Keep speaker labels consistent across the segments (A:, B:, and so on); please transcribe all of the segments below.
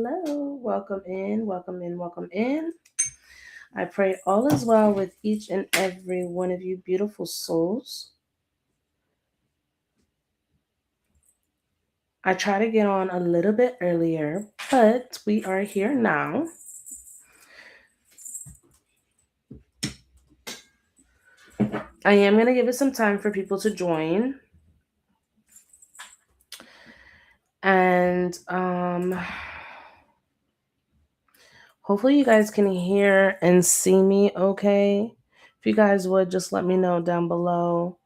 A: hello. Welcome in, welcome in, welcome in. I pray all is well with each and every one of you beautiful souls. I try to get on a little bit earlier, but we are here now. I am going to give it some time for people to join. And hopefully you guys can hear and see me okay. If you guys would just let me know down below.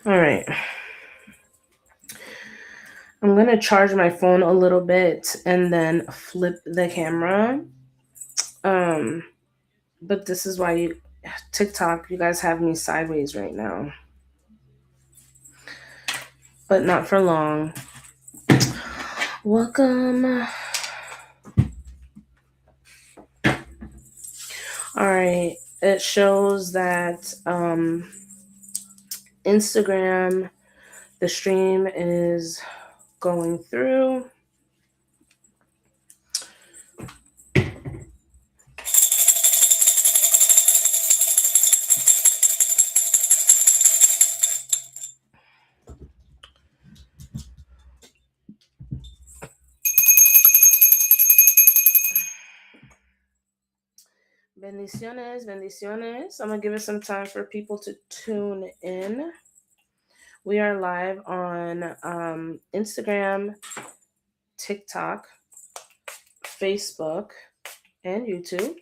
A: All right. I'm going to charge my phone a little bit and then flip the camera. But this is why TikTok, you guys have me sideways right now. But not for long. Welcome. All right. It shows that Instagram, the stream is going through. Bendiciones, bendiciones. I'm going to give it some time for people to tune in. We are live on Instagram, TikTok, Facebook, and YouTube.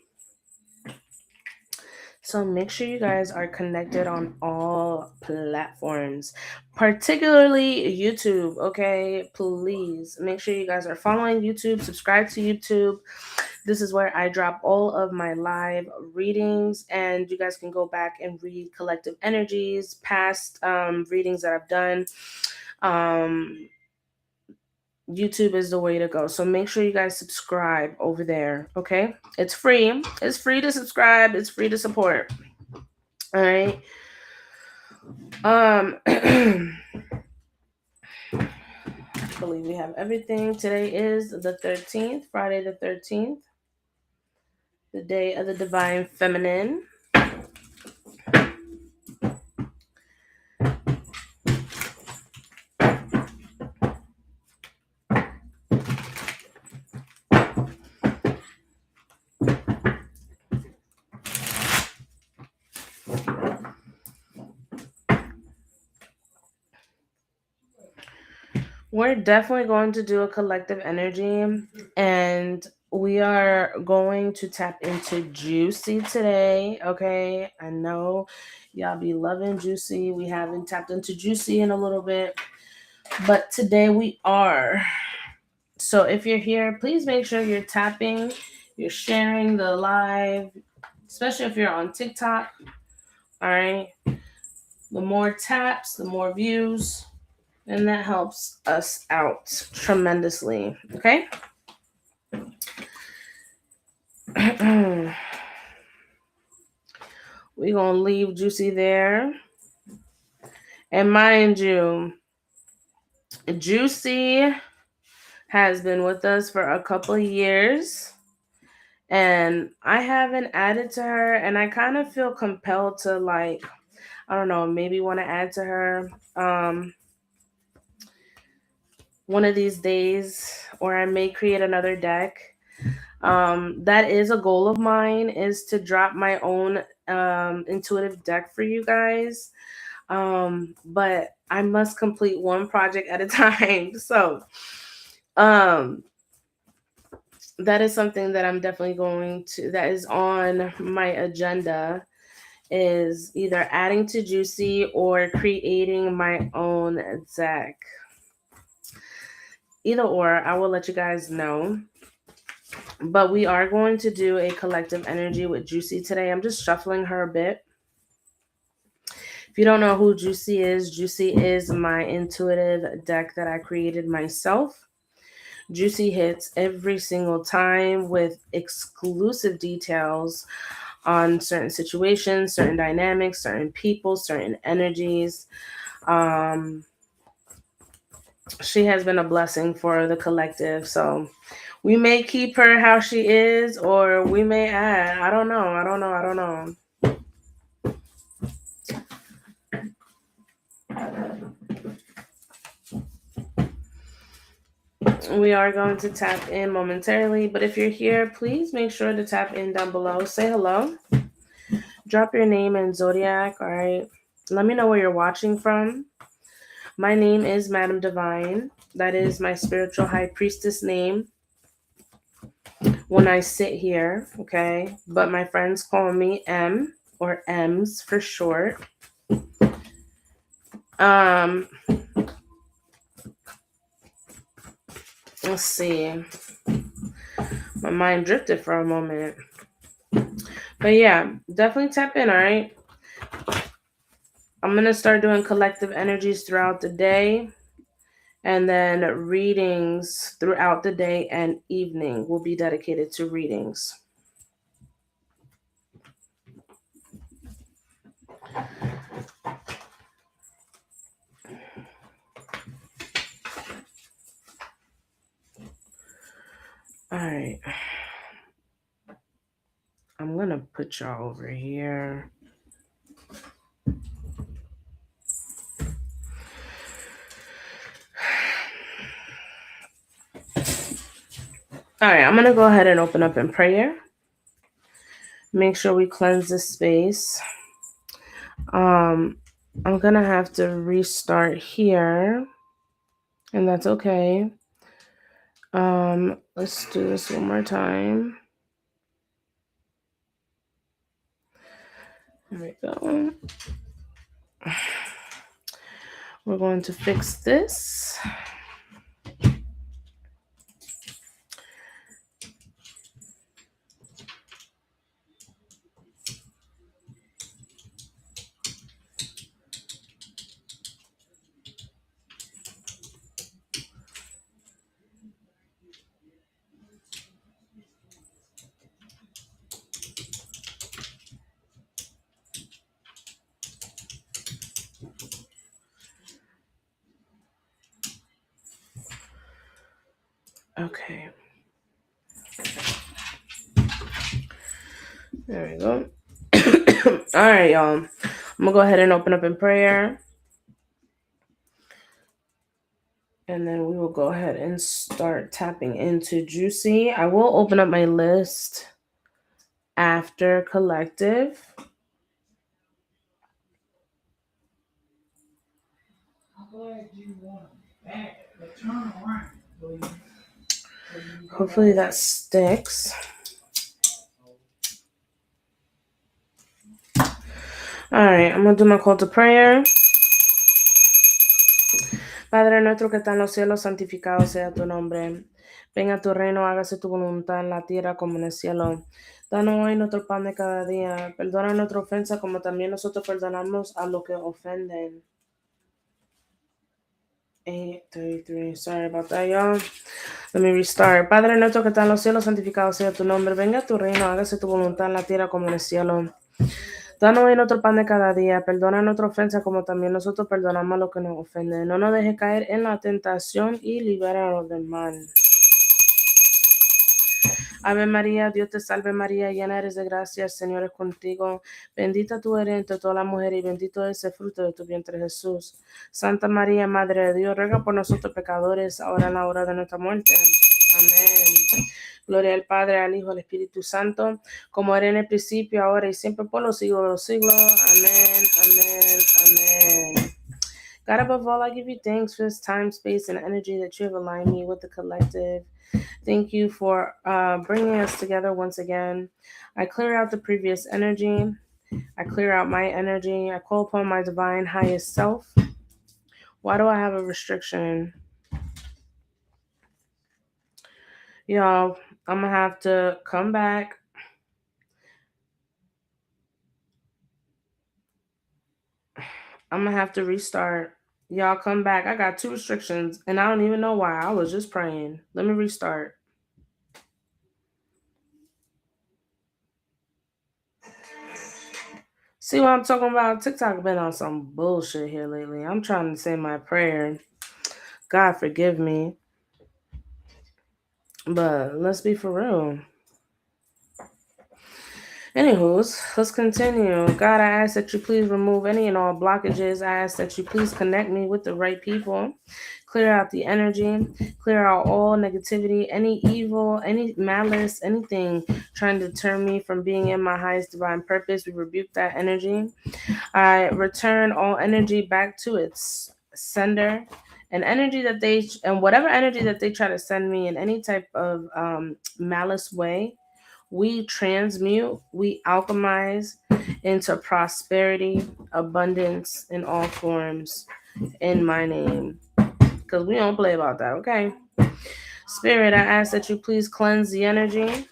A: So make sure you guys are connected on all platforms, particularly YouTube, okay? Please make sure you guys are following YouTube, subscribe to YouTube. This is where I drop all of my live readings, and you guys can go back and read collective energies, past readings that I've done. YouTube is the way to go. So make sure you guys subscribe over there, okay? It's free. It's free to subscribe. It's free to support. All right. I believe we have everything. Today is the 13th, Friday the 13th, the day of the divine feminine. We're definitely going to do a collective energy, and we are going to tap into Juicy today, okay? I know y'all be loving Juicy. We haven't tapped into Juicy in a little bit, but today we are. So if you're here, please make sure you're tapping, you're sharing the live, especially if you're on TikTok, all right? The more taps, the more views, and that helps us out tremendously. Okay? We're going to leave Juicy there. And mind you, Juicy has been with us for a couple of years. And I haven't added to her. And I kind of feel compelled to, like, I don't know, maybe want to add to her. One of these days, or I may create another deck. That is a goal of mine, is to drop my own intuitive deck for you guys. But I must complete one project at a time. So that is something that I'm definitely that is on my agenda, is either adding to Juicy or creating my own deck. Either or, I will let you guys know. But we are going to do a collective energy with Juicy today. I'm just shuffling her a bit. If you don't know who Juicy is my intuitive deck that I created myself. Juicy hits every single time with exclusive details on certain situations, certain dynamics, certain people, certain energies. Um, she has been a blessing for the collective. So we may keep her how she is, or we may add. I don't know. I don't know. I don't know. We are going to tap in momentarily, but if you're here, please make sure to tap in down below. Say hello. Drop your name and zodiac. All right. Let me know where you're watching from. My name is Madam Divine. That is my spiritual high priestess name when I sit here, okay? But my friends call me M, or M's for short. Um, let's see. My mind drifted for a moment. But yeah, definitely tap in, all right? I'm going to start doing collective energies throughout the day, and then readings throughout the day and evening will be dedicated to readings. All right. I'm going to put y'all over here. All right, I'm going to go ahead and open up in prayer. Make sure we cleanse this space. I'm going to have to restart here, and that's okay. Let's do this one more time. There we go. We're going to fix this. Okay. There we go. All right, y'all. I'm going to go ahead and open up in prayer. And then we will go ahead and start tapping into Juicy. I will open up my list after collective. Hopefully that sticks. All right, I'm going to do my call to prayer. Padre nuestro que está en los cielos, santificado sea tu nombre. Venga tu reino, hágase tu voluntad en la tierra como en el cielo. Danos hoy nuestro pan de cada día. Perdona nuestra ofensa como también nosotros perdonamos a los que ofenden. 8:33. Sorry about that, y'all. Let me restart. Padre nuestro que está en los cielos, santificado sea tu nombre. Venga tu reino, hágase tu voluntad en la tierra como en el cielo. Danos hoy nuestro pan de cada día. Perdona nuestra ofensa como también nosotros perdonamos a los que nos ofenden. No nos dejes caer en la tentación y libéranos del mal. Ave María, Dios te salve María, llena eres de gracia, el Señor es contigo. Bendita tú eres entre todas las mujeres y bendito es el fruto de tu vientre Jesús. Santa María, Madre de Dios, ruega por nosotros pecadores, ahora en la hora de nuestra muerte. Amén. Gloria al Padre, al Hijo, al Espíritu Santo, como era en el principio, ahora y siempre por los siglos de los siglos. Amén, amén, amén. God, above all, I give you thanks for this time, space, and energy that you have aligned me with the collective. Thank you for bringing us together once again. I clear out the previous energy. I clear out my energy. I call upon my divine highest self. Why do I have a restriction? Y'all, I'm going to have to come back. I'm going to have to restart. Y'all come back. I got 2 restrictions and I don't even know why. I was just praying. Let me restart. See what I'm talking about? TikTok been on some bullshit here lately. I'm trying to say my prayer. God forgive me. But let's be for real. Anywho's, let's continue. God, I ask that you please remove any and all blockages. I ask that you please connect me with the right people. Clear out the energy. Clear out all negativity, any evil, any malice, anything trying to turn me from being in my highest divine purpose. We rebuke that energy. I return all energy back to its sender. And energy that they, and whatever energy that they try to send me in any type of malice way, we transmute, we alchemize into prosperity, abundance in all forms in my name. Because we don't play about that, okay? Spirit, I ask that you please cleanse the energy.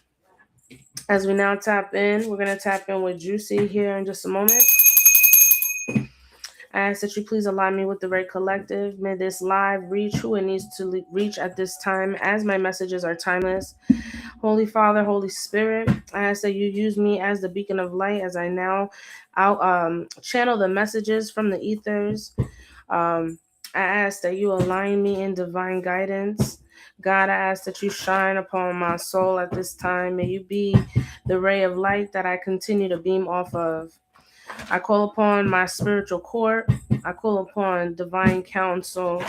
A: As we now tap in, we're going to tap in with Juicy here in just a moment. I ask that you please align me with the right collective. May this live reach who it needs to reach at this time, as my messages are timeless. Holy Father, Holy Spirit, I ask that you use me as the beacon of light as I now channel the messages from the ethers. I ask that you align me in divine guidance. God, I ask that you shine upon my soul at this time. May you be the ray of light that I continue to beam off of. I call upon my spiritual court. I call upon divine counsel.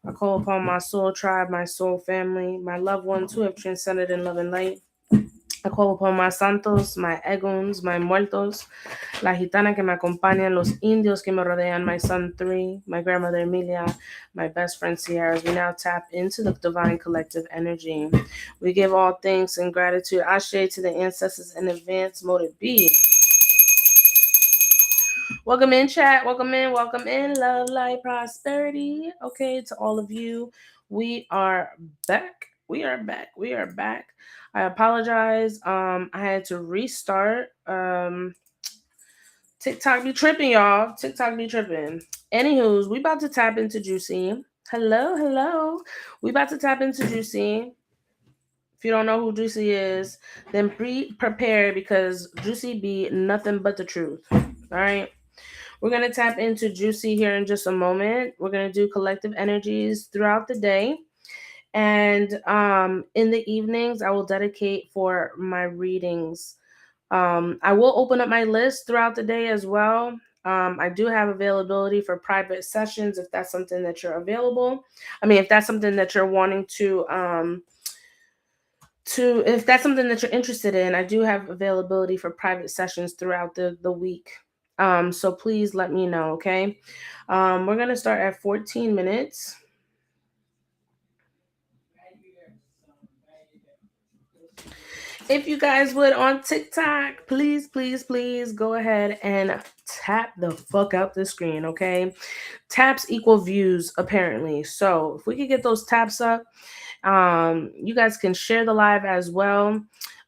A: I call upon my soul tribe, my soul family, my loved ones who have transcended in love and light. I call upon my santos, my eguns, my muertos, la gitana que me acompañan, los indios que me rodean, my son 3, my grandmother Emilia, my best friend Sierra. As we now tap into the divine collective energy, we give all thanks and gratitude. Ashe to the ancestors in advance. Mote it be. Welcome in, chat. Welcome in. Welcome in. Love, light, prosperity. Okay, to all of you, we are back. We are back. We are back. I apologize. I had to restart. TikTok be tripping, y'all. TikTok be tripping. Anywho's, we about to tap into Juicy. Hello, hello. We about to tap into Juicy. If you don't know who Juicy is, then be prepared because Juicy be nothing but the truth. All right. We're going to tap into Juicy here in just a moment. We're going to do collective energies throughout the day. And in the evenings, I will dedicate for my readings. I will open up my list throughout the day as well. I do have availability for private sessions if that's something that you're available. If that's something that you're wanting if that's something that you're interested in, I do have availability for private sessions throughout the week. So please let me know, okay? We're going to start at 14 minutes. If you guys would on TikTok, please, please, please go ahead and tap the fuck out the screen, okay? Taps equal views, apparently. So if we could get those taps up, you guys can share the live as well.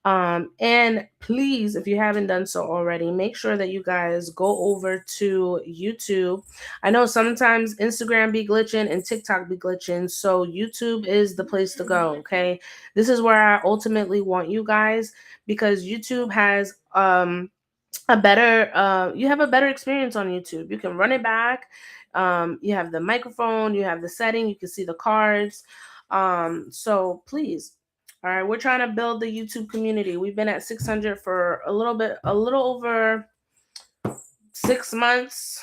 A: And please, if you haven't done so already, make sure that you guys go over to YouTube. I know sometimes Instagram be glitching and TikTok be glitching, so YouTube is the place to go, okay? This is where I ultimately want you guys, because YouTube has a better you have a better experience on YouTube. You can run it back. You have the microphone, you have the setting, you can see the cards. So please, all right, we're trying to build the YouTube community. We've been at 600 for a little over 6 months.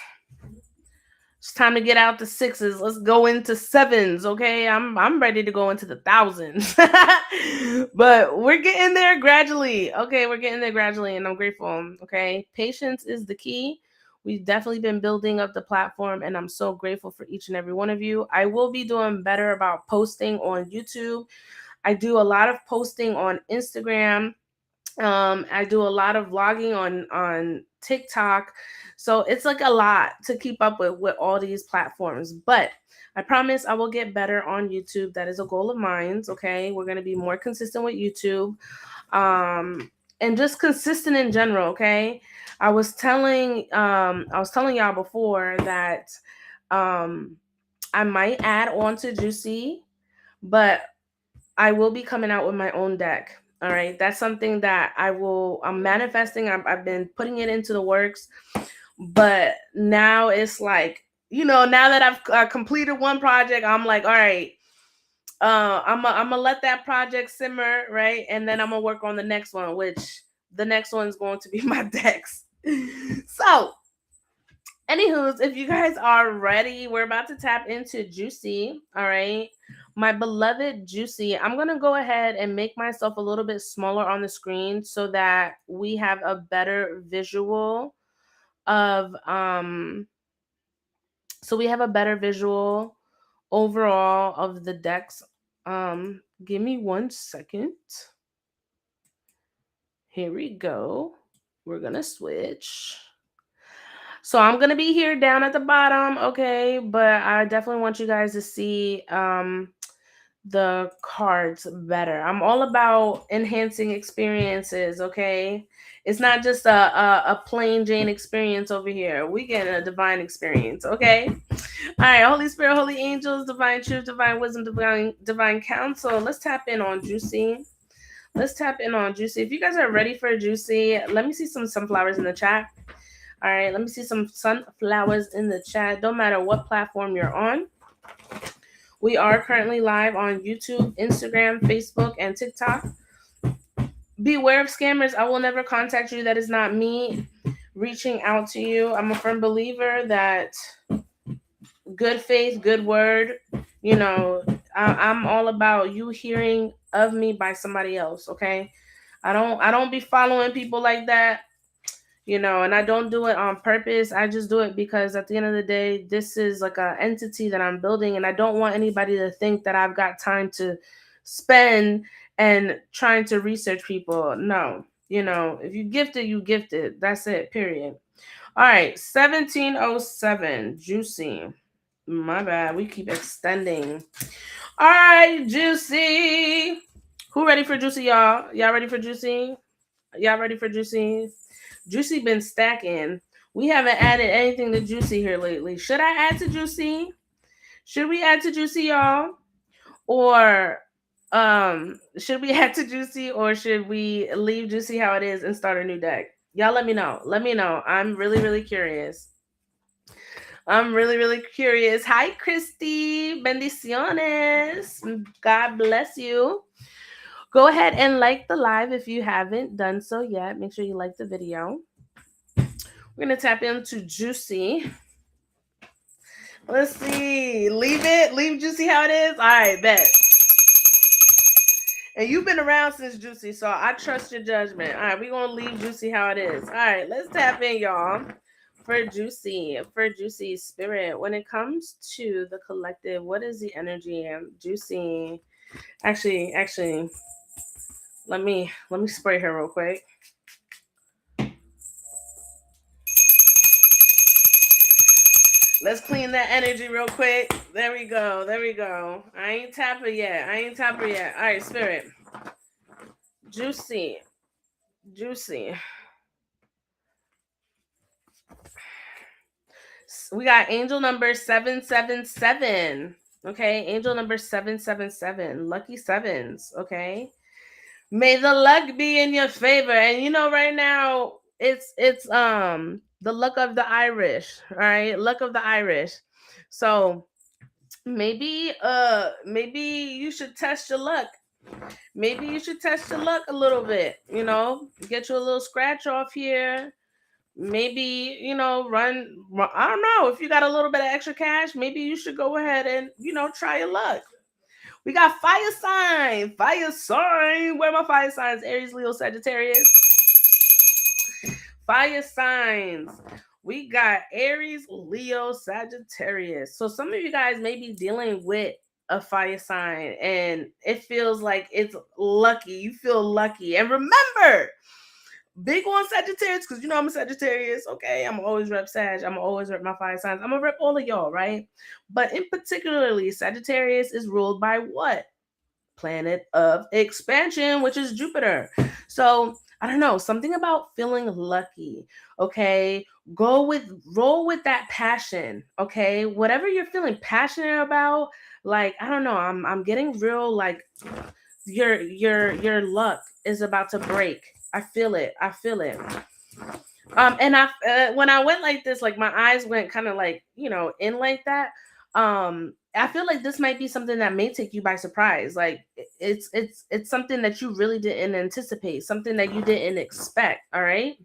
A: It's time to get out the 6s. Let's go into 7s, okay? I'm ready to go into the 1000s. But we're getting there gradually. Okay, we're getting there gradually, and I'm grateful. Okay, patience is the key. We've definitely been building up the platform, and I'm so grateful for each and every one of you. I will be doing better about posting on YouTube. I do a lot of posting on Instagram. I do a lot of vlogging on TikTok. So it's like a lot to keep up with all these platforms. But I promise I will get better on YouTube. That is a goal of mine. Okay. We're going to be more consistent with YouTube. And just consistent in general. Okay. I was telling y'all before that I might add on to Juicy, but I will be coming out with my own deck. All right. That's something that I'm manifesting. I've been putting it into the works, but now it's like, now that I've completed one project, I'm like, all right, I'm gonna let that project simmer, right? And then I'm gonna work on the next one, which the next one is going to be my decks. So, anywho's, if you guys are ready, we're about to tap into Juicy. All right, my beloved Juicy. I'm gonna go ahead and make myself a little bit smaller on the screen so that we have a better visual of overall of the decks. Give me 1 second. Here we go. We're gonna switch. So I'm gonna be here down at the bottom, okay? But I definitely want you guys to see the cards better. I'm all about enhancing experiences, okay? It's not just a plain Jane experience over here. We get a divine experience, okay? All right, Holy Spirit, Holy Angels, Divine Truth, Divine Wisdom, Divine Counsel. Let's tap in on Juicy. If you guys are ready for Juicy, let me see some sunflowers in the chat. All right, let me see some sunflowers in the chat. Don't matter what platform you're on. We are currently live on YouTube, Instagram, Facebook, and TikTok. Beware of scammers. I will never contact you. That is not me reaching out to you. I'm a firm believer that good faith, good word. I'm all about you hearing of me by somebody else. Okay, I don't be following people like that. And I don't do it on purpose. I just do it because at the end of the day, this is like an entity that I'm building, and I don't want anybody to think that I've got time to spend and trying to research people. No, if you gifted, you gifted. That's it, period. All right, 1707, Juicy. My bad, we keep extending. All right, Juicy. Who ready for Juicy, y'all? Y'all ready for Juicy? Juicy been stacking. We haven't added anything to Juicy here lately. Should I add to Juicy? Should we add to Juicy, y'all? Or should we add to Juicy, or should we leave Juicy how it is and start a new deck? Y'all let me know. I'm really, really curious. Hi, Christy. Bendiciones. God bless you. Go ahead and like the live if you haven't done so yet. Make sure you like the video. We're going to tap into Juicy. Let's see. Leave Juicy how it is. All right, bet. And you've been around since Juicy, so I trust your judgment. All right, we're going to leave Juicy how it is. All right, let's tap in, y'all. For Juicy Spirit. When it comes to the collective, what is the energy? Juicy. Actually, let me spray her real quick. Let's clean that energy real quick. There we go. I ain't tap her yet. All right, Spirit. Juicy. We got angel number 777. Okay, angel number 777. Lucky sevens. Okay. May the luck be in your favor. And right now it's the luck of the Irish. All right, luck of the Irish. So maybe you should test your luck. Maybe you should test your luck a little bit. Get you a little scratch off here. Maybe run. I don't know, if you got a little bit of extra cash, maybe you should go ahead and try your luck. We got fire sign. Where are my fire signs? Aries, Leo, Sagittarius. Fire signs. We got Aries, Leo, Sagittarius. So some of you guys may be dealing with a fire sign and it feels like it's lucky. You feel lucky. And remember, big on Sagittarius, because I'm a Sagittarius. Okay, I'm always rep Sag. I'm always rep my fire signs. I'm gonna rep all of y'all, right? But in particularly, Sagittarius is ruled by what? Planet of expansion, which is Jupiter. So I don't know, something about feeling lucky. Okay, roll with that passion. Okay, whatever you're feeling passionate about, like I don't know, I'm getting real like your luck is about to break. I feel it. I feel it. And I when I went like this, like my eyes went kind of like in like that. I feel like this might be something that may take you by surprise. Like it's something that you really didn't anticipate, something that you didn't expect. All right,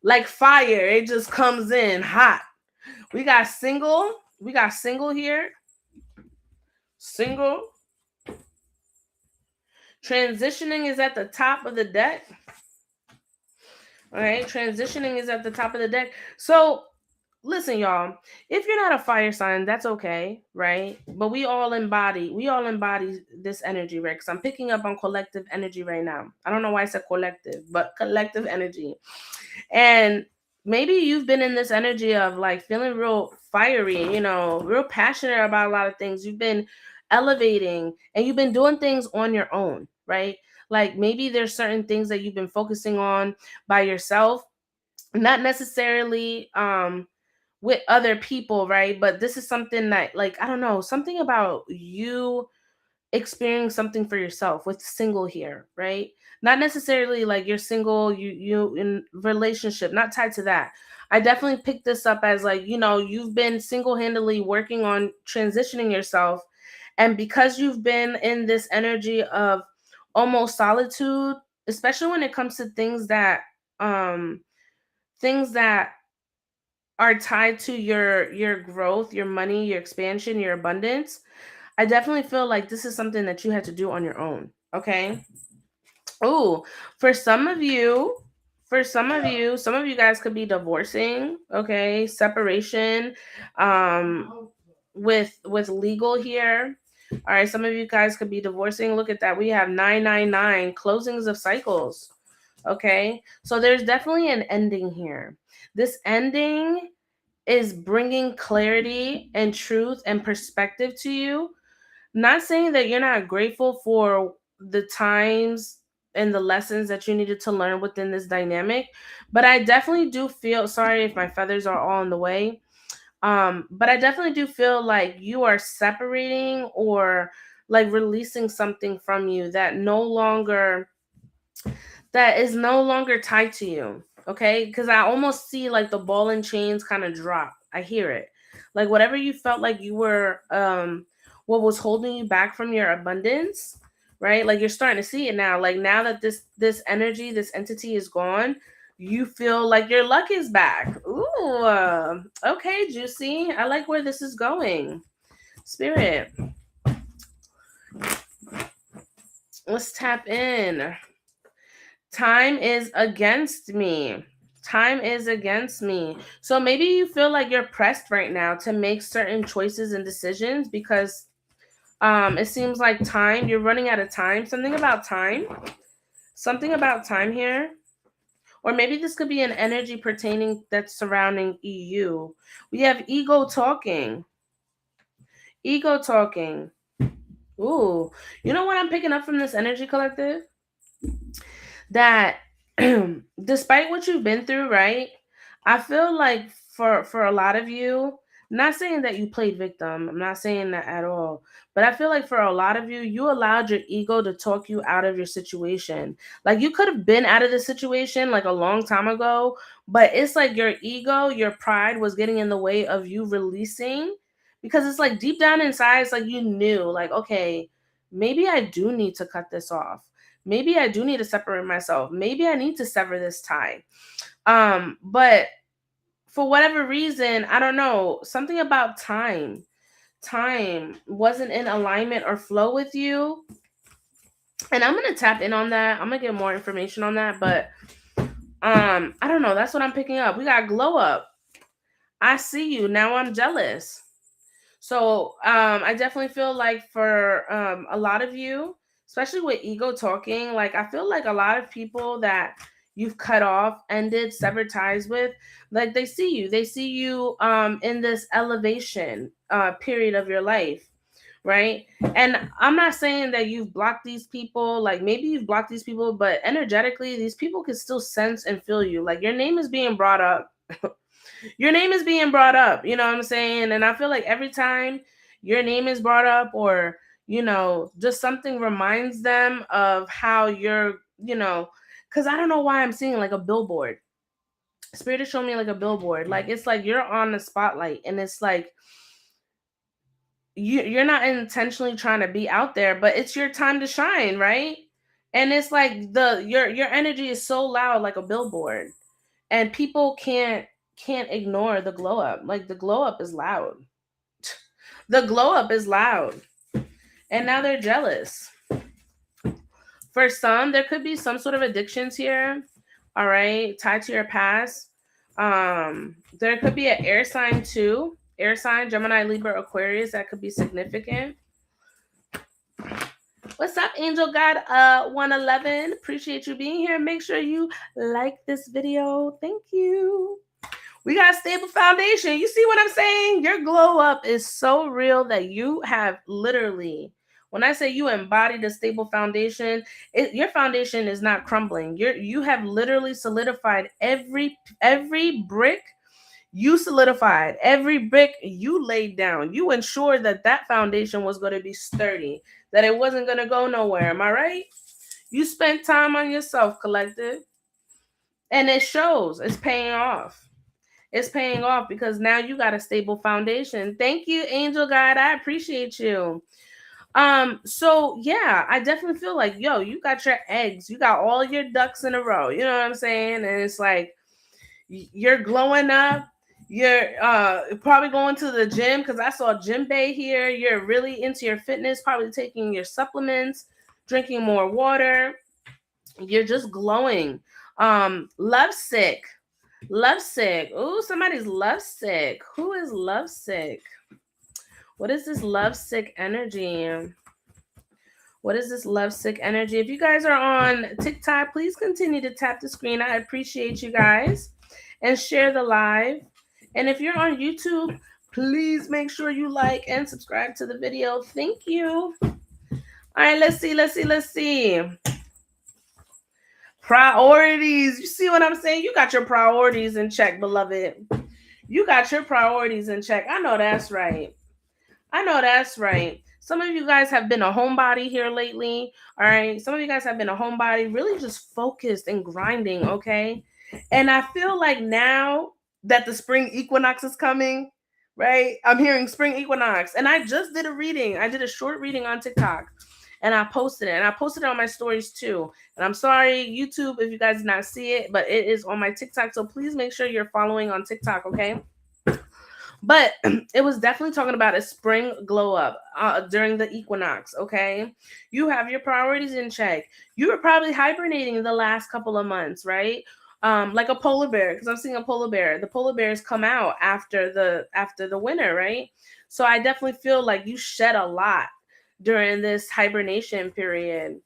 A: like fire, it just comes in hot. We got single. We got single here. Single. Transitioning is at the top of the deck. All right, transitioning is at the top of the deck. So listen, y'all, if you're not a fire sign, that's okay, right? But we all embody this energy, right? Because I'm picking up on collective energy right now. I don't know why I said collective, but collective energy. And maybe you've been in this energy of like feeling real fiery, real passionate about a lot of things. You've been elevating and you've been doing things on your own, right? Like maybe there's certain things that you've been focusing on by yourself, not necessarily with other people, right? But this is something that, like, I don't know, something about you experiencing something for yourself with single here, right? Not necessarily like you're single, you in relationship, not tied to that. I definitely picked this up as like, you've been single-handedly working on transitioning yourself. And because you've been in this energy of almost solitude, especially when it comes to things that are tied to your growth, your money, your expansion, your abundance, I definitely feel like this is something that you had to do on your own. Okay. Oh, for some of you, some of you guys could be divorcing. Okay, separation, with legal here. All right, some of you guys could be divorcing. Look at that. We have 999 closings of cycles. Okay, so there's definitely an ending here. This ending is bringing clarity and truth and perspective to you. Not saying that you're not grateful for the times and the lessons that you needed to learn within this dynamic, but I definitely do feel sorry if my feathers are all in the way. But I definitely do feel like you are separating or like releasing something from you that is no longer tied to you. Okay, because I almost see like the ball and chains kind of drop. I hear it. Like whatever you felt like you were what was holding you back from your abundance, right? Like you're starting to see it now. Like now that this energy, this entity is gone, you feel like your luck is back. Ooh, okay, juicy. I like where this is going. Spirit, let's tap in. Time is against me. Time is against me. So maybe you feel like you're pressed right now to make certain choices and decisions because it seems like you're running out of time. Something about time here. Or maybe this could be an energy pertaining that's surrounding EU. We have ego talking. Ego talking. Ooh. You know what I'm picking up from this energy collective? That despite what you've been through, right? I feel like for a lot of you, not saying that you played victim, I'm not saying that at all, but I feel like for a lot of you, you allowed your ego to talk you out of your situation. Like you could have been out of the situation like a long time ago, but it's like your ego, your pride was getting in the way of you releasing, because it's like deep down inside, it's like you knew, like, okay, maybe I do need to cut this off. Maybe I do need to separate myself. Maybe I need to sever this tie. But for whatever reason, I don't know, something about time wasn't in alignment or flow with you. And I'm gonna tap in on that. I'm gonna get more information on that, but I don't know. That's what I'm picking up. We got glow up. I see you now. I'm jealous. So I definitely feel like for a lot of you, especially with ego talking, like I feel like a lot of people that you've cut off, ended, severed ties with, like they see you in this elevation period of your life, right? And I'm not saying that you've blocked these people, like maybe you've blocked these people, but energetically, these people can still sense and feel you. Like your name is being brought up. Your name is being brought up, you know what I'm saying? And I feel like every time your name is brought up, or, just something reminds them of how you're, because I don't know why I'm seeing like a billboard. Spirit is showing me like a billboard. Like it's like you're on the spotlight, and it's like you're not intentionally trying to be out there, but it's your time to shine, right? And it's like your energy is so loud, like a billboard, and people can't ignore the glow up. Like the glow up is loud. The glow up is loud, and now they're jealous. For some, there could be some sort of addictions here, all right, tied to your past. There could be an air sign too. Air sign, Gemini, Libra, Aquarius, that could be significant. What's up, Angel God 111? Appreciate you being here. Make sure you like this video. Thank you. We got a stable foundation. You see what I'm saying? Your glow up is so real that you have literally, when I say you embodied a stable foundation, your foundation is not crumbling. You have literally solidified every brick. You solidified every brick you laid down. You ensured that foundation was going to be sturdy, that it wasn't going to go nowhere. Am I right? You spent time on yourself, collective. And it shows. It's paying off. It's paying off because now you got a stable foundation. Thank you, Angel God. I appreciate you. So yeah, I definitely feel like, yo, you got your eggs. You got all your ducks in a row. You know what I'm saying? And it's like you're glowing up. You're probably going to the gym, because I saw Gym Bay here. You're really into your fitness, probably taking your supplements, drinking more water. You're just glowing. Lovesick. Lovesick. Ooh, somebody's lovesick. Who is lovesick? What is this lovesick energy? What is this lovesick energy? If you guys are on TikTok, please continue to tap the screen. I appreciate you guys. And share the live. And if you're on YouTube, please make sure you like and subscribe to the video. Thank you. All right, let's see. Priorities. You see what I'm saying? You got your priorities in check, beloved. You got your priorities in check. I know that's right. Some of you guys have been a homebody here lately. All right. Some of you guys have been a homebody, really just focused and grinding. Okay. And I feel like now that the spring equinox is coming, right? I'm hearing spring equinox. And I just did a reading. I did a short reading on TikTok. And I posted it. And I posted it on my stories too. And I'm sorry, YouTube, if you guys did not see it, but it is on my TikTok. So please make sure you're following on TikTok, okay? But it was definitely talking about a spring glow up during the equinox, okay? You have your priorities in check. You were probably hibernating the last couple of months, right? Like a polar bear, because I'm seeing a polar bear. The polar bears come out after the winter, right? So I definitely feel like you shed a lot during this hibernation period.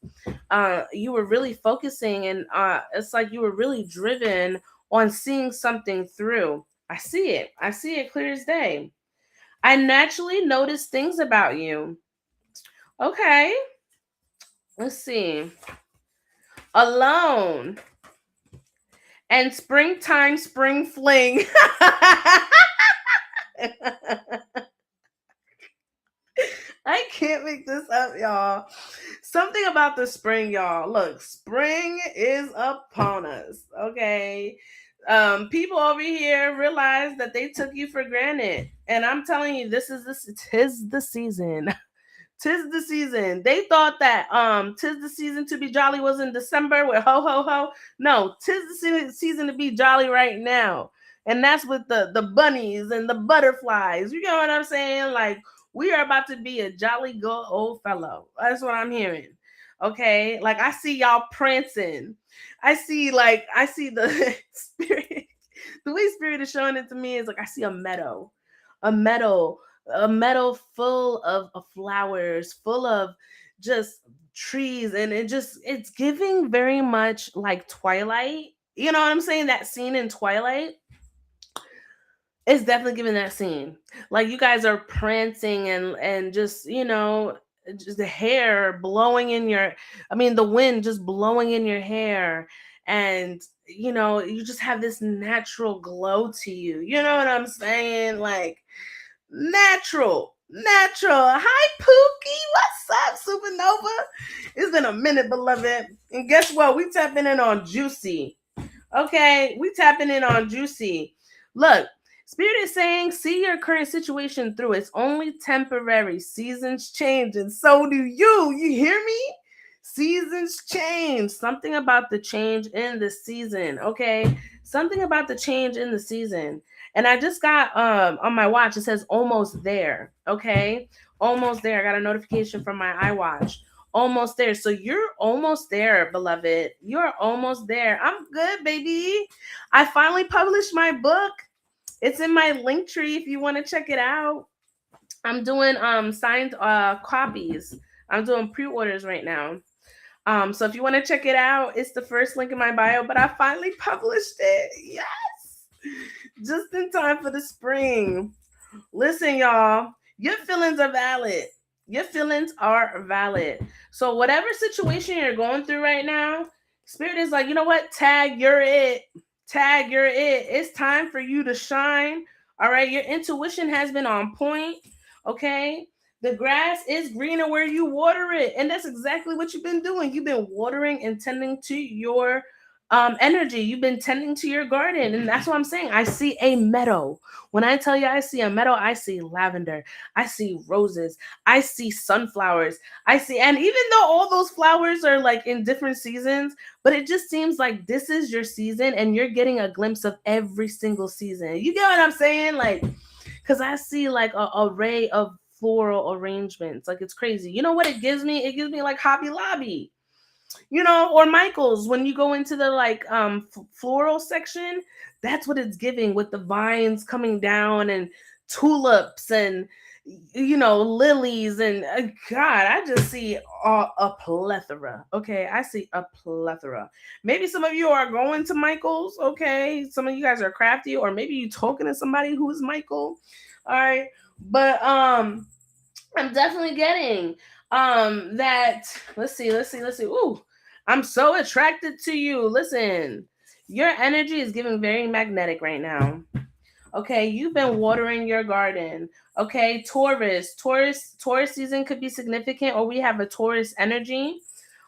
A: You were really focusing, and it's like you were really driven on seeing something through. I see it clear as day. I naturally notice things about you. Okay, let's see. Alone and springtime spring fling. I can't make this up, y'all. Something about the spring, y'all. Look, spring is upon us. Okay. People over here realize that they took you for granted. And I'm telling you, tis the season. Tis the season. They thought that tis the season to be jolly was in December with ho ho ho. No, tis the season to be jolly right now. And that's with the bunnies and the butterflies. You know what I'm saying? Like, we are about to be a jolly good old fellow. That's what I'm hearing. Okay. Like, I see y'all prancing. I see the spirit. The way spirit is showing it to me is like I see a meadow full of flowers, full of just trees, and it's giving very much like Twilight. You know what I'm saying? That scene in Twilight. It's definitely giving that scene. Like you guys are prancing and just, just the hair blowing in your, I mean the wind just blowing in your hair, and you just have this natural glow to you. You know what I'm saying? Like natural. Natural. Hi Pookie. What's up, Supernova? It's been a minute, beloved. And guess what? We tapping in on Juicy. Okay, we tapping in on Juicy. Look, Spirit is saying, see your current situation through. It's only temporary. Seasons change, and so do you. You hear me? Seasons change. Something about the change in the season. Okay, something about the change in the season. And I just got on my watch. It says almost there. Okay, almost there. I got a notification from my iWatch. Almost there. So you're almost there, beloved. You're almost there. I'm good, baby. I finally published my book. It's in my Linktree if you want to check it out. I'm doing signed copies. I'm doing pre-orders right now. So if you want to check it out, it's the first link in my bio, but I finally published it. Yes. Just in time for the spring. Listen, y'all, your feelings are valid. Your feelings are valid. So whatever situation you're going through right now, Spirit is like, you know what? Tag, you're it. Tag, you're it. It's time for you to shine. All right. Your intuition has been on point. Okay. The grass is greener where you water it. And that's exactly what you've been doing. You've been watering and tending to your energy. You've been tending to your garden. And that's what I'm saying. I see a meadow. When I tell you I see a meadow, I see lavender, I see roses, I see sunflowers, and even though all those flowers are like in different seasons, but it just seems like this is your season and you're getting a glimpse of every single season. You get what I'm saying? Like, because I see like a array of floral arrangements. Like, it's crazy. You know what it gives me? It gives me like Hobby Lobby, or Michael's. When you go into the like floral section, that's what it's giving, with the vines coming down and tulips and lilies and God, I just see a plethora. Okay, I see a plethora. Maybe some of you are going to Michael's. Okay, some of you guys are crafty, or maybe you talking to somebody who is Michael. All right, but I'm definitely getting that. Let's see. Ooh, I'm so attracted to you. Listen, your energy is giving very magnetic right now. Okay, you've been watering your garden. Okay, Taurus season could be significant, or we have a Taurus energy.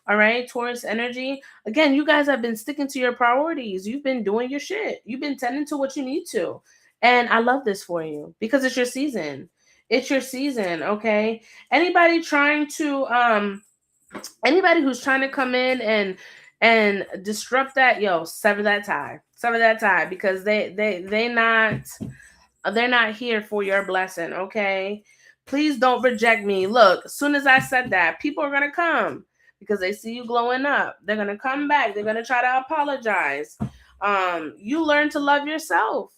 A: All right, Taurus energy. Again, you guys have been sticking to your priorities. You've been doing your shit. You've been tending to what you need to. And I love this for you because it's your season. It's your season, okay? Anybody trying to anybody who's trying to come in and disrupt that, yo, sever that tie. Sever that tie, because they're not here for your blessing, okay? Please don't reject me. Look, as soon as I said that, people are gonna come because they see you glowing up. They're gonna come back. They're gonna try to apologize. You learn to love yourself.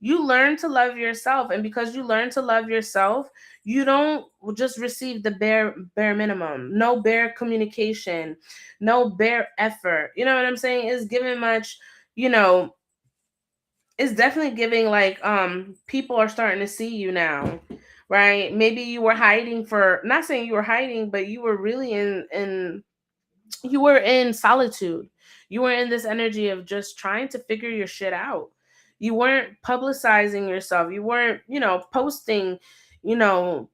A: You learn to love yourself, and because you learn to love yourself, you don't just receive the bare minimum. No bare communication, no bare effort. You know what I'm saying? It's giving much, you know, it's definitely giving like people are starting to see you now, right? Maybe you were hiding, for not saying you were hiding, but you were really in you were in solitude. You were in this energy of just trying to figure your shit out. You weren't publicizing yourself. You weren't, posting,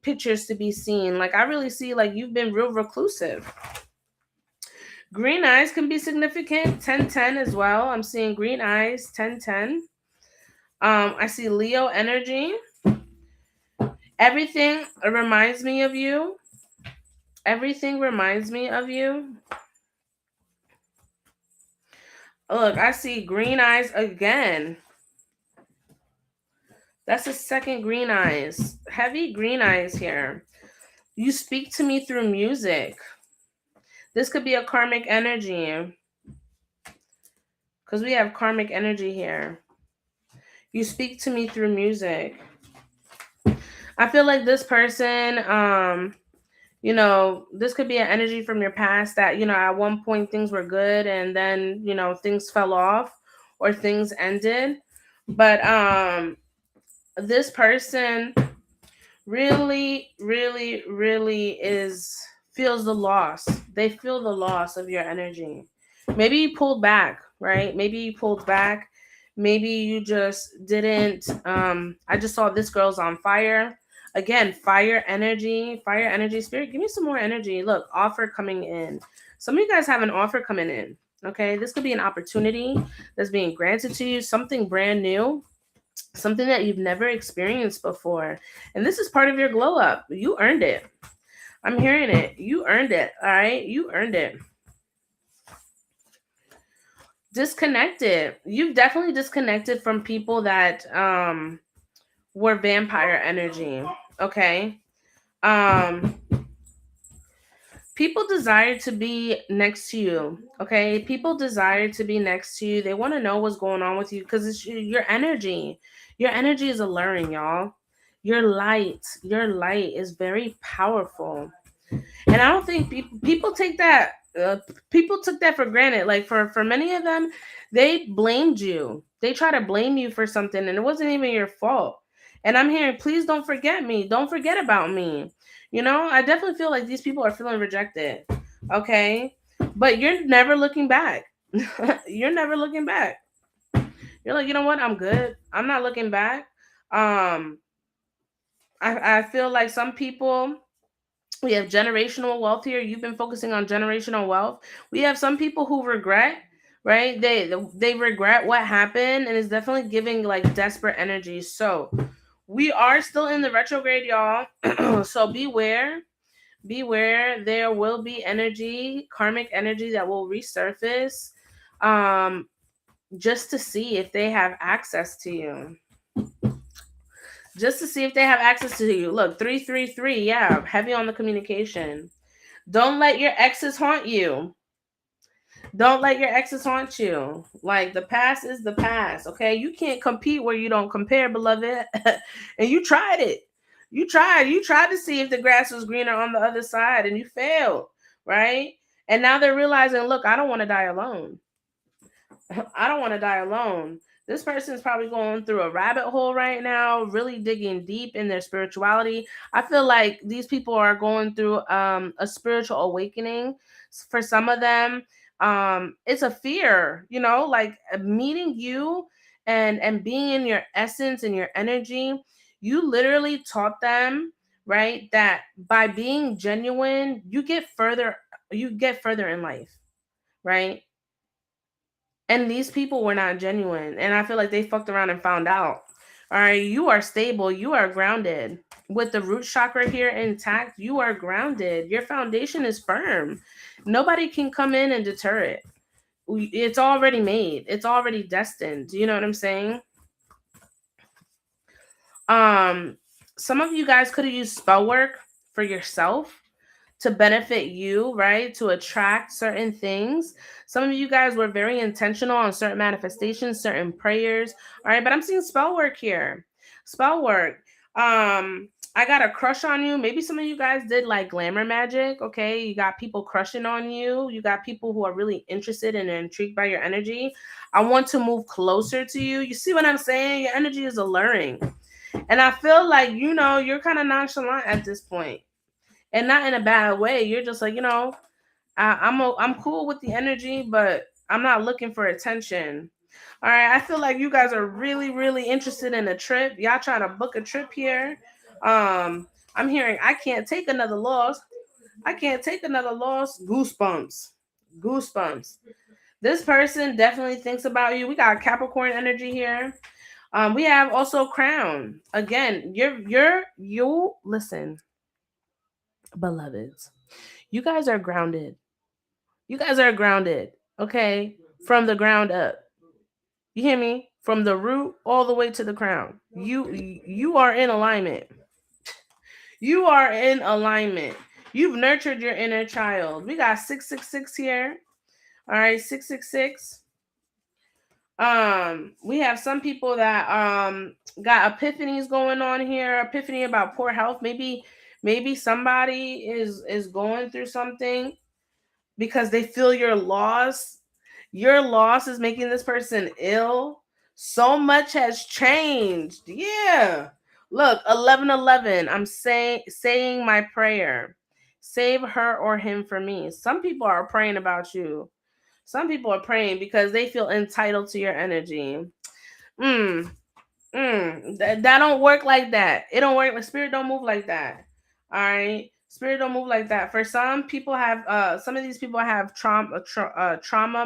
A: pictures to be seen. Like, I really see like you've been real reclusive. Green eyes can be significant. 10-10 as well. I'm seeing green eyes, 10-10. I see Leo energy. Everything reminds me of you. Everything reminds me of you. Look, I see green eyes again. That's the second green eyes. Heavy green eyes here. You speak to me through music. This could be a karmic energy, because we have karmic energy here. You speak to me through music. I feel like this person, this could be an energy from your past that, at one point things were good and then, things fell off or things ended. But this person really is feels the loss. They feel the loss of your energy. Maybe you pulled back, right? Maybe you pulled back. Maybe you just didn't. I just saw this girl's on fire. Again, fire energy, spirit. Give me some more energy. Look, offer coming in. Some of you guys have an offer coming in. Okay, this could be an opportunity that's being granted to you, something brand new, something that you've never experienced before. And this is part of your glow up. You earned it. I'm hearing it. You earned it. All right. You earned it. Disconnected. You've definitely disconnected from people that were vampire energy. Okay. Um People desire to be next to you. Okay, people desire to be next to you. They want to know what's going on with you because it's your energy. Your energy is alluring, y'all. Your light is very powerful. And I don't think people take that people took that for granted. Like for many of them, they blamed you. They try to blame you for something and it wasn't even your fault. And I'm hearing, please don't forget me. Don't forget about me. I definitely feel like these people are feeling rejected. Okay? But you're never looking back. You're never looking back. You're like, you know what? I'm good. I'm not looking back. Um I feel like some people, we have generational wealth here. You've been focusing on generational wealth. We have some people who regret, right? They regret what happened, and it's definitely giving like desperate energy. So we are still in the retrograde, y'all. So beware. There will be energy, karmic energy that will resurface, um, just to see if they have access to you. Just to see if they have access to you. Look, 333, yeah, heavy on the communication. Don't let your exes haunt you. Don't let your exes haunt you. Like the past is the past, okay? You can't compete where you don't compare, beloved. And you tried it. You tried to see if the grass was greener on the other side and you failed, right? And now they're realizing, look, I don't want to die alone. I don't want to die alone. This person is probably going through a rabbit hole right now, really digging deep in their spirituality. I feel like these people are going through a spiritual awakening. For some of them, it's a fear, like meeting you and being in your essence and your energy. You literally taught them, right, that by being genuine, you get further in life, right? And these people were not genuine. And I feel like they fucked around and found out. All right, you are stable. You are grounded. With the root chakra here intact, you are grounded. Your foundation is firm. Nobody can come in and deter it. It's already made. It's already destined. Do you know what I'm saying? Um, some of you guys could have used spell work for yourself to benefit you, right? To attract certain things. Some of you guys were very intentional on certain manifestations, certain prayers. All right, but I'm seeing spell work here. Spell work. I got a crush on you. Maybe some of you guys did like glamour magic. Okay, you got people crushing on you. You got people who are really interested and intrigued by your energy. I want to move closer to you. You see what I'm saying? Your energy is alluring. And I feel like, you're kind of nonchalant at this point, and not in a bad way. You're just like, I'm cool with the energy, but I'm not looking for attention. All right, I feel like you guys are really, really interested in a trip. Y'all trying to book a trip here. I'm hearing I can't take another loss. I can't take another loss. Goosebumps. Goosebumps. This person definitely thinks about you. We got Capricorn energy here. We have also Crown. Again, you listen, beloveds. You guys are grounded. You guys are grounded, okay? From the ground up. You hear me? From the root all the way to the crown. You are in alignment. You are in alignment. You've nurtured your inner child. We got 666 here. All right, 666. We have some people that got epiphanies going on here. Epiphany about poor health. Maybe somebody is going through something because they feel your loss. Your loss is making this person ill. So much has changed. Yeah. Look, 11:11. I'm saying my prayer. Save her or him for me. Some people are praying about you. Some people are praying because they feel entitled to your energy. Mm, that don't work like that. It don't work. Like spirit don't move like that. All right. Spirit don't move like that. For some people have some of these people have trauma,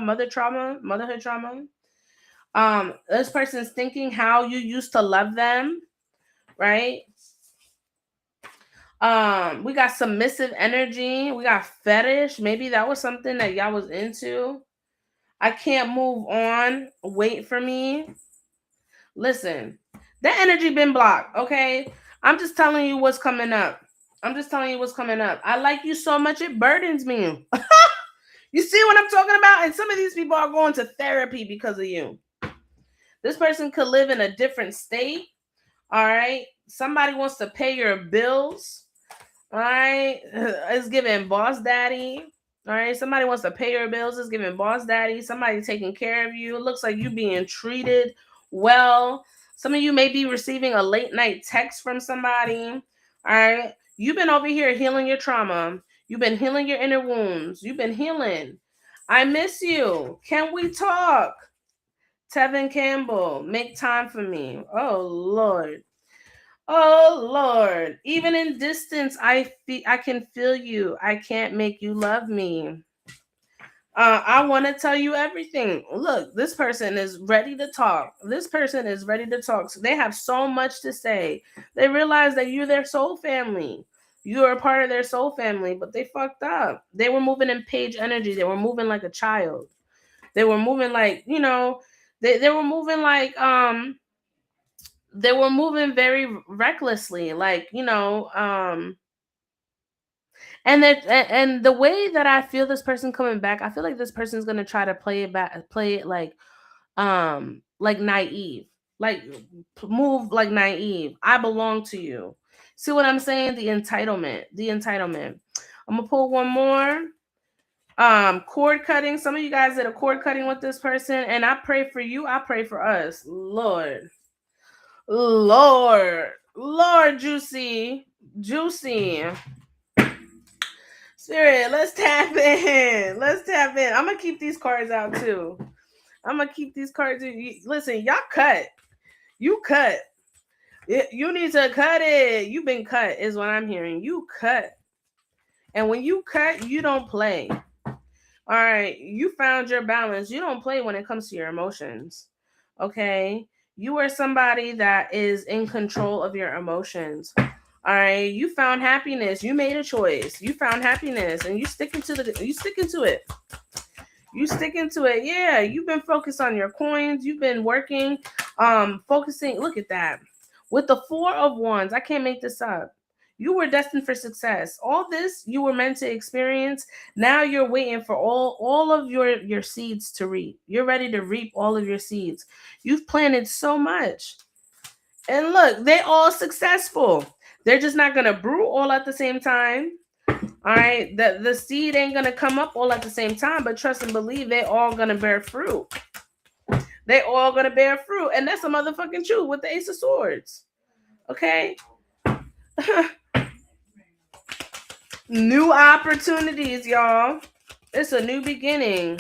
A: motherhood trauma. This person's thinking how you used to love them, right? We got submissive energy, we got fetish. Maybe that was something that y'all was into. I can't move on. Wait for me. Listen, that energy been blocked, okay? I'm just telling you what's coming up. I'm just telling you what's coming up. I like you so much it burdens me. You see what I'm talking about? And some of these people are going to therapy because of you. This person could live in a different state. All right. Somebody wants to pay your bills. All right. It's giving boss daddy. All right. Somebody wants to pay your bills. It's giving boss daddy. Somebody taking care of you. It looks like you being treated well. Some of you may be receiving a late night text from somebody. All right. You've been over here healing your trauma. You've been healing your inner wounds. You've been healing. I miss you. Can we talk? Tevin Campbell, make time for me. Oh Lord. Oh Lord. Even in distance, I can feel you. I can't make you love me. I want to tell you everything. Look, this person is ready to talk. This person is ready to talk. So they have so much to say. They realize that you're their soul family. You are a part of their soul family, but they fucked up. They were moving in page energy. They were moving like a child. They were moving like, they were moving like they were moving very recklessly, like, and the way that I feel this person coming back, I feel like this person's gonna try to play it like naive, like move like naive. I belong to you. See what I'm saying? The entitlement. I'm gonna pull one more. Cord cutting. Some of you guys did a cord cutting with this person, and I pray for you. I pray for us. Lord, juicy. Spirit, let's tap in. I'm gonna keep these cards out too. Listen, y'all cut. You cut. You need to cut it. You've been cut, is what I'm hearing. You cut. And when you cut, you don't play. All right. You found your balance. You don't play when it comes to your emotions. Okay. You are somebody that is in control of your emotions. All right. You found happiness. You made a choice. You found happiness and you sticking to it. You sticking to it. Yeah. You've been focused on your coins. You've been working, focusing. Look at that. With the 4 of Wands, I can't make this up. You were destined for success. All this you were meant to experience. Now you're waiting for all of your seeds to reap. You're ready to reap all of your seeds. You've planted so much. And look, they all successful. They're just not gonna brew all at the same time. All right. The seed ain't gonna come up all at the same time, but trust and believe they all gonna bear fruit. They all gonna bear fruit. And that's a motherfucking truth with the Ace of Swords. Okay. New opportunities, y'all. It's a new beginning.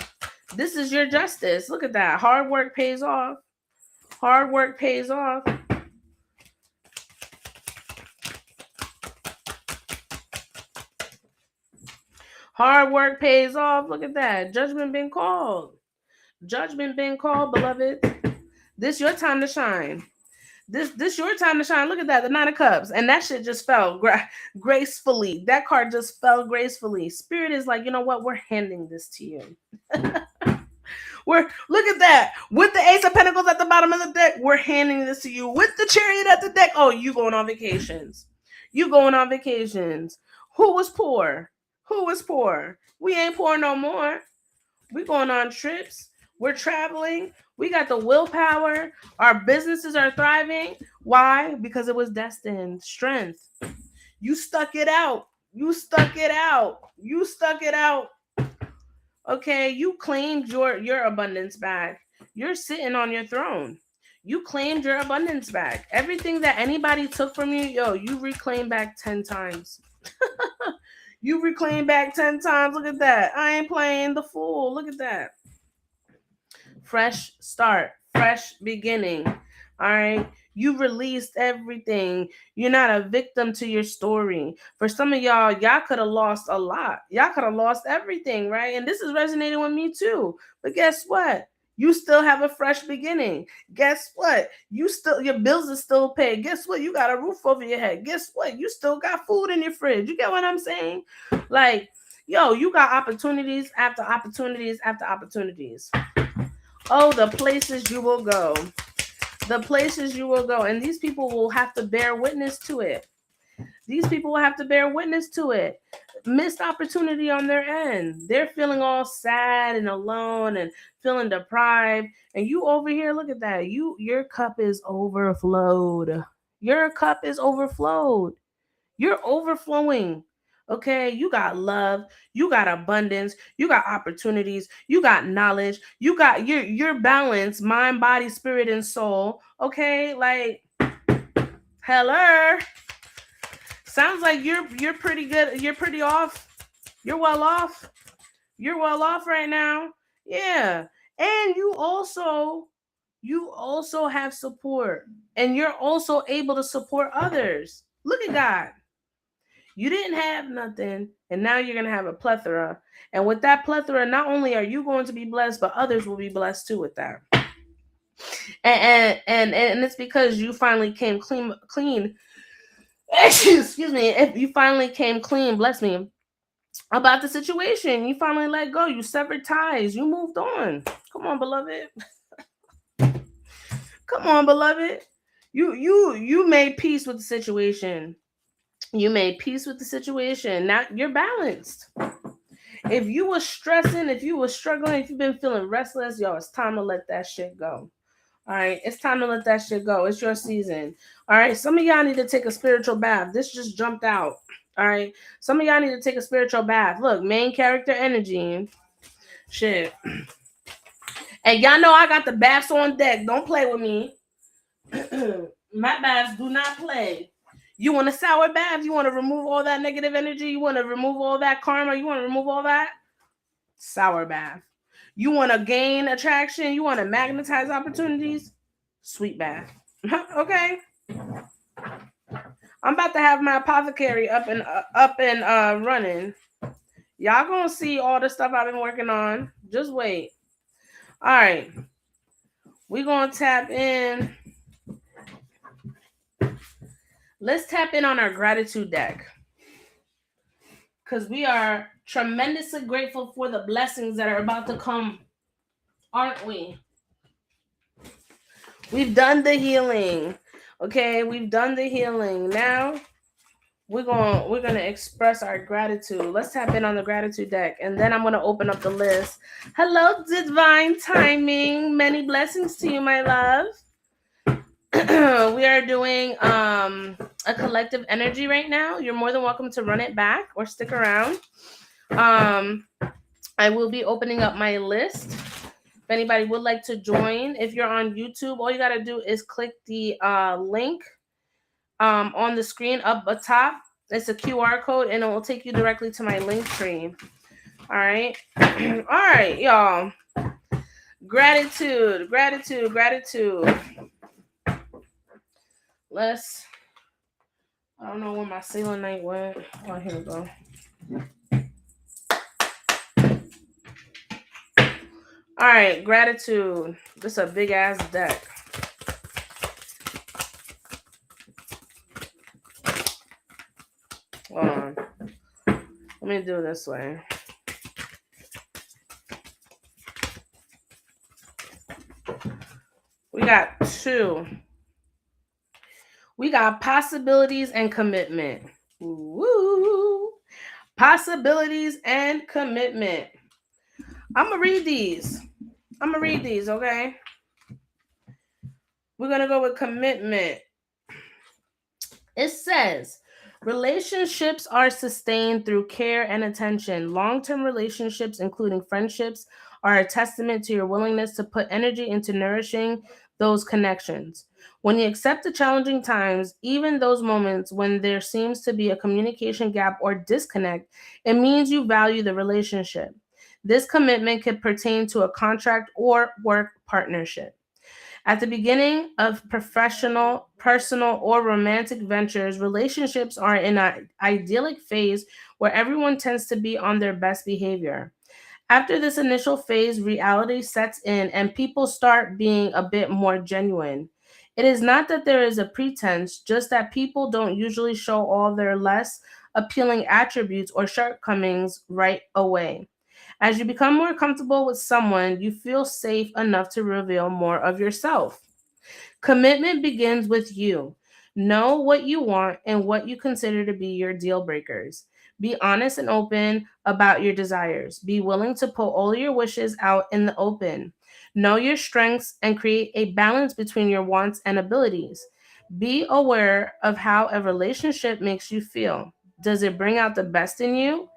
A: This is your justice. Look at that. Hard work pays off. Hard work pays off. Hard work pays off. Look at that. Judgment been called. Judgment been called, beloved. This your time to shine. This your time to shine. Look at that, the 9 of Cups, and that shit just fell gracefully. That card just fell gracefully. Spirit is like, you know what? We're handing this to you. Look at that. With the Ace of Pentacles at the bottom of the deck, we're handing this to you. With the Chariot at the deck, oh, you going on vacations. You going on vacations. Who was poor? Who was poor? We ain't poor no more. We going on trips. We're traveling. We got the willpower. Our businesses are thriving. Why? Because it was destined. Strength. You stuck it out. You stuck it out. You stuck it out. Okay, you claimed your abundance back. You're sitting on your throne. You claimed your abundance back. Everything that anybody took from you, yo, you reclaim back 10 times. You reclaim back 10 times. Look at that. I ain't playing the fool. Look at that. Fresh start, fresh beginning. All right. You released everything. You're not a victim to your story. For some of y'all could have lost a lot. Y'all could have lost everything, right? And this is resonating with me too. But guess what? You still have a fresh beginning. Guess what? Your bills are still paid. Guess what? You got a roof over your head. Guess what? You still got food in your fridge. You get what I'm saying? Like, yo, you got opportunities after opportunities after opportunities. Oh, the places you will go. The places you will go. And these people will have to bear witness to it. These people will have to bear witness to it. Missed opportunity on their end. They're feeling all sad and alone and feeling deprived. And you over here, look at that. Your cup is overflowed. Your cup is overflowed. You're overflowing. Okay, you got love, you got abundance, you got opportunities, you got knowledge, you got your balance, mind, body, spirit, and soul. Okay, like hello. Sounds like you're pretty good. You're pretty off. You're well off. You're well off right now. Yeah. And you also have support. And you're also able to support others. Look at God. You didn't have nothing, and now you're going to have a plethora. And with that plethora, not only are you going to be blessed, but others will be blessed too with that. And it's because you finally came clean. Excuse me. If you finally came clean, bless me, about the situation, you finally let go. You severed ties. You moved on. Come on, beloved. Come on, beloved. You made peace with the situation. You made peace with the situation. Now you're balanced. If you were stressing, if you were struggling, if you've been feeling restless, yo, it's time to let that shit go. All right, it's time to let that shit go. It's your season. All right, some of y'all need to take a spiritual bath. This just jumped out. All right, some of y'all need to take a spiritual bath. Look, main character energy. Shit. And y'all know I got the baths on deck. Don't play with me. My baths do not play. You want a sour bath? You want to remove all that negative energy? You want to remove all that karma? You want to remove all that? Sour bath. You want to gain attraction? You want to magnetize opportunities? Sweet bath. Okay. I'm about to have my apothecary up and running. Y'all gonna see all the stuff I've been working on. Just wait. All right. We're gonna tap in. Let's tap in on our gratitude deck. Because we are tremendously grateful for the blessings that are about to come. Aren't we? We've done the healing. Okay, we've done the healing. Now we're gonna express our gratitude. Let's tap in on the gratitude deck, and then I'm gonna open up the list. Hello, divine timing. Many blessings to you, my love. We are doing a collective energy right now. You're more than welcome to run it back or stick around. I will be opening up my list. If anybody would like to join, if you're on YouTube, all you got to do is click the link on the screen up atop. It's a QR code, and it will take you directly to my Linktree. All right. All right, y'all. Gratitude. I don't know where my selenite went. Oh, here we go. All right, gratitude. This is a big ass deck. Hold on. Let me do it this way. We got 2. We got possibilities and commitment. Woo! Possibilities and commitment. I'm going to read these, okay? We're going to go with commitment. It says, relationships are sustained through care and attention. Long-term relationships, including friendships, are a testament to your willingness to put energy into nourishing those connections. When you accept the challenging times, even those moments when there seems to be a communication gap or disconnect, it means you value the relationship. This commitment could pertain to a contract or work partnership. At the beginning of professional, personal, or romantic ventures, relationships are in an idyllic phase where everyone tends to be on their best behavior. After this initial phase, reality sets in and people start being a bit more genuine. It is not that there is a pretense, just that people don't usually show all their less appealing attributes or shortcomings right away. As you become more comfortable with someone, you feel safe enough to reveal more of yourself. Commitment begins with you. Know what you want and what you consider to be your deal breakers. Be honest and open about your desires. Be willing to put all your wishes out in the open. Know your strengths and create a balance between your wants and abilities. Be aware of how a relationship makes you feel. Does it bring out the best in you?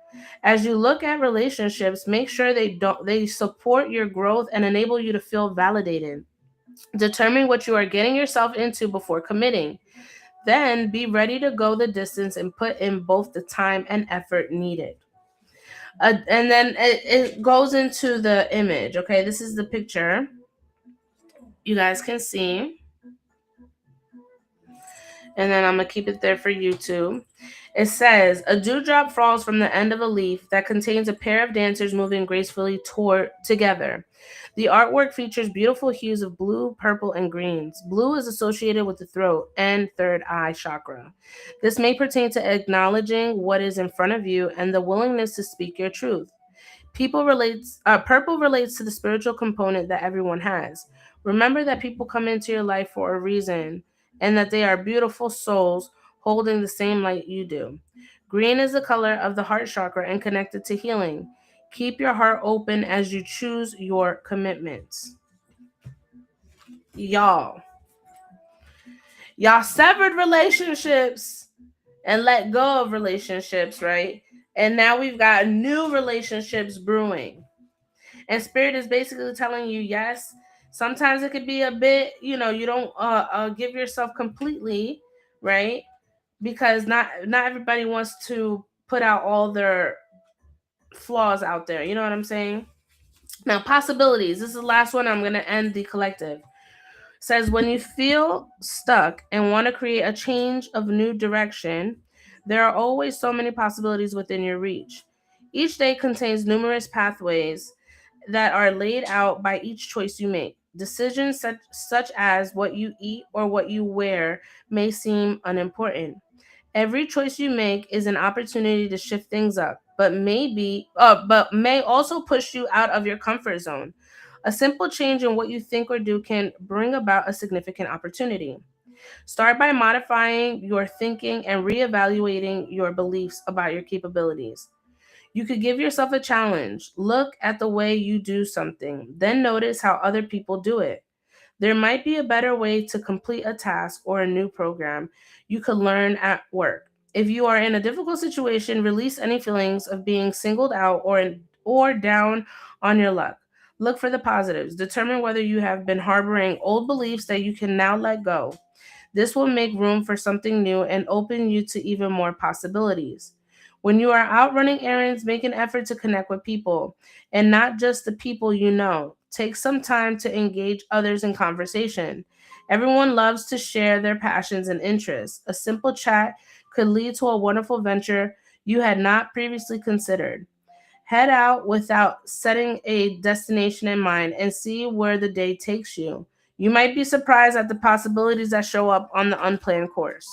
A: As you look at relationships, make sure they support your growth and enable you to feel validated. Determine what you are getting yourself into before committing. Then be ready to go the distance and put in both the time and effort needed. And then it goes into the image. Okay, this is the picture. You guys can see. And then I'm going to keep it there for YouTube. It says, a dewdrop falls from the end of a leaf that contains a pair of dancers moving gracefully together. The artwork features beautiful hues of blue, purple, and greens. Blue is associated with the throat and third eye chakra. This may pertain to acknowledging what is in front of you and the willingness to speak your truth. Purple relates to the spiritual component that everyone has. Remember that people come into your life for a reason and that they are beautiful souls holding the same light you do. Green is the color of the heart chakra and connected to healing. Keep your heart open as you choose your commitments. Y'all severed relationships and let go of relationships, right? And now we've got new relationships brewing. And spirit is basically telling you, yes, sometimes it could be a bit, you don't give yourself completely, right? Because not everybody wants to put out all their flaws out there. You know what I'm saying? Now, possibilities. This is the last one. I'm going to end the collective. Says, when you feel stuck and want to create a change of new direction, there are always so many possibilities within your reach. Each day contains numerous pathways that are laid out by each choice you make. Decisions such as what you eat or what you wear may seem unimportant. Every choice you make is an opportunity to shift things up, but may also push you out of your comfort zone. A simple change in what you think or do can bring about a significant opportunity. Start by modifying your thinking and reevaluating your beliefs about your capabilities. You could give yourself a challenge. Look at the way you do something, then notice how other people do it. There might be a better way to complete a task or a new program you could learn at work. If you are in a difficult situation, release any feelings of being singled out or down on your luck. Look for the positives. Determine whether you have been harboring old beliefs that you can now let go. This will make room for something new and open you to even more possibilities. When you are out running errands, make an effort to connect with people and not just the people you know. Take some time to engage others in conversation. Everyone loves to share their passions and interests. A simple chat could lead to a wonderful venture you had not previously considered. Head out without setting a destination in mind and see where the day takes you. You might be surprised at the possibilities that show up on the unplanned course.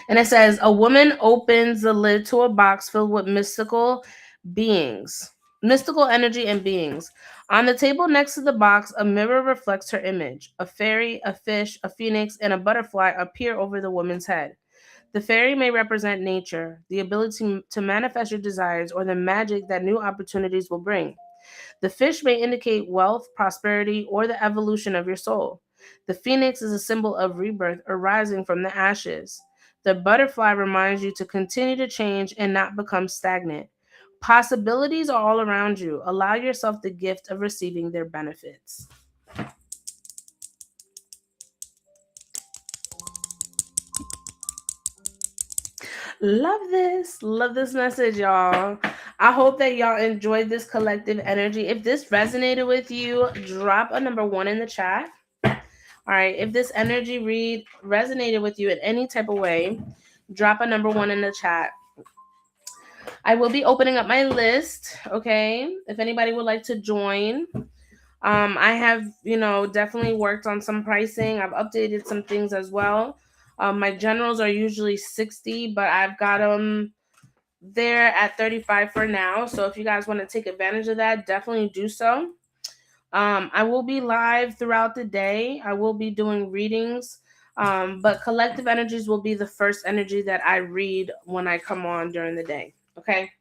A: And it says, a woman opens the lid to a box filled with mystical energy and beings. On the table next to the box, a mirror reflects her image. A fairy, a fish, a phoenix, and a butterfly appear over the woman's head. The fairy may represent nature, the ability to manifest your desires, or the magic that new opportunities will bring. The fish may indicate wealth, prosperity, or the evolution of your soul. The phoenix is a symbol of rebirth or rising from the ashes. The butterfly reminds you to continue to change and not become stagnant. Possibilities are all around you. Allow yourself the gift of receiving their benefits. Love this message, y'all. I hope that y'all enjoyed this collective energy. If this resonated with you, drop a number 1 in the chat. All right, if this energy read resonated with you in any type of way, drop a number 1 in the chat. I will be opening up my list, okay? If anybody would like to join. I have, definitely worked on some pricing. I've updated some things as well. My generals are usually 60, but I've got them there at 35 for now. So if you guys want to take advantage of that, definitely do so. I will be live throughout the day. I will be doing readings. But collective energies will be the first energy that I read when I come on during the day. Okay.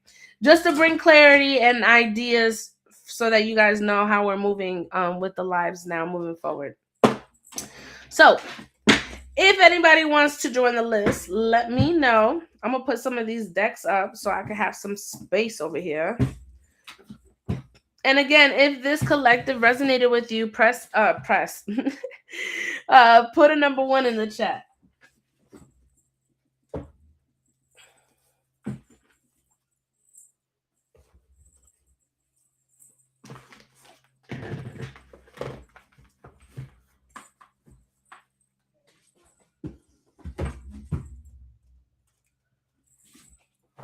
A: Just to bring clarity and ideas so that you guys know how we're moving with the lives now moving forward. So if anybody wants to join the list, let me know. I'm going to put some of these decks up so I can have some space over here. And again, if this collective resonated with you, press put a number 1 in the chat.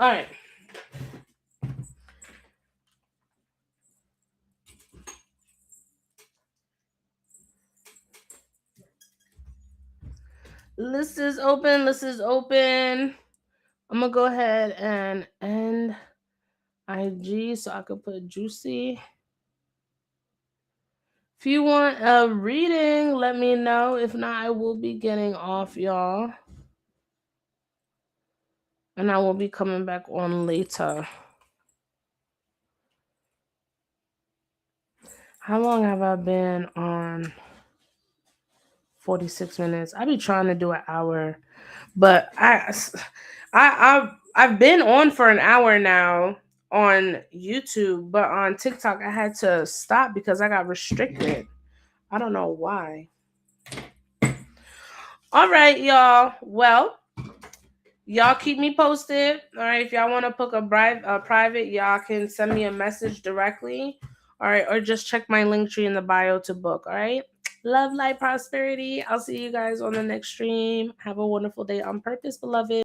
A: All right. List is open. I'm going to go ahead and end IG so I could put juicy. If you want a reading, let me know. If not, I will be getting off, y'all. And I will be coming back on later. How long have I been on? 46 minutes. I be trying to do an hour, but I've been on for an hour now on YouTube, but on TikTok I had to stop because I got restricted. I don't know why. All right, y'all. Well, y'all keep me posted. All right, if y'all want to book a private, y'all can send me a message directly. All right, or just check my Linktree in the bio to book. All right. Love, light, prosperity. I'll see you guys on the next stream. Have a wonderful day on purpose, beloved.